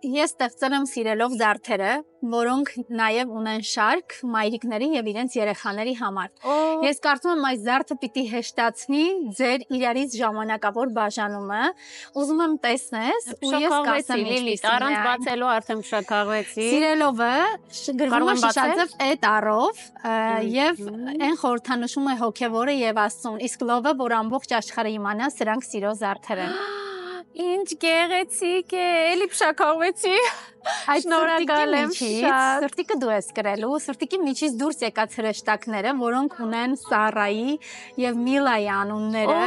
Ես ստեղծել եմ սիրելով զարդերը, որոնք նաև ունեն շարք մայրիկների եւ իրենց երեխաների համար։ Ես կարծում եմ այս զարդը պիտի հեշտացնի ձեր իրարից ժամանակավոր բաժանումը։ Ուզում եմ տեսնես ու ես կասեմ Լիլիթ, առանց բացելու արդեն փշակաղվեցի։ Սիրելովը գրվում է շշաձև է տառով եւ այն խորհրդանշում է հոգեվորը եւ Աստծուն, իսկ լովը, որ ամբողջ աշխարհը իմանա, սրանք սիրո զարդեր են։ Ինչ գեղեցիկ է, էլի փշակաղվեցի։ Շնորհակալ եմ շատ։ Սրտիկը դու ես կրելու, սրտիկի միջից դուրս եկած հրեշտակները, որոնք ունեն Սարայի եւ Միլայի անունները,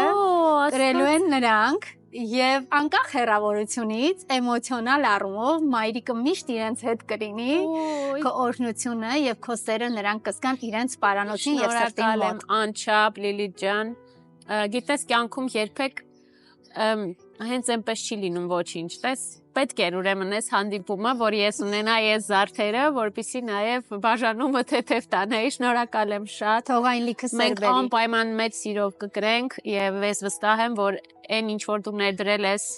կրելու են նրանք եւ անկախ հեռավորությունից էմոցիոնալ առումով մայրիկը միշտ իրենց հետ կլինի, քո օրհնությունը եւ քո սերը նրանք կզգան իրենց պարանոցին եւ սրտին մոտ։ Անչափ Լիլիթ ջան, գիտես կյանքում երբեք հենց այնպես չի լինում ոչինչ, տես պետք է ուրեմն այս հանդիպումը, որ ես ունենայի այս զարդերը, որպեսզի նաև բաժանումը թեթև տանեի, շնորհակալ եմ շատ։ Թող այն լիքը սեր Մենք անպայման մեծ սիրով կկրենք եւ ես վստահ եմ, որ այն ինչ որ դու ներդրել ես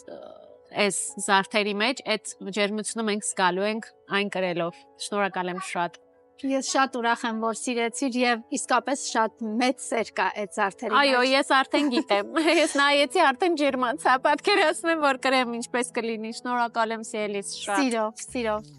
այս զարդերի մեջ, այդ ջերմությունը մենք զգալու ենք այն կրելով։ Շնորհակալ եմ շատ։ Ես շատ ուրախ եմ, որ սիրեցիր եւ իսկապես շատ մեծ սեր կա այդ զարդերի մեջ։ Այո, ես արդեն գիտեմ։ Ես նայեցի, արդեն ջերմացա, պատկերացնեմ, որ կրեմ ինչպես կլինի։ Շնորհակալ եմ սիրելիս շատ։ Սիրով, սիրով։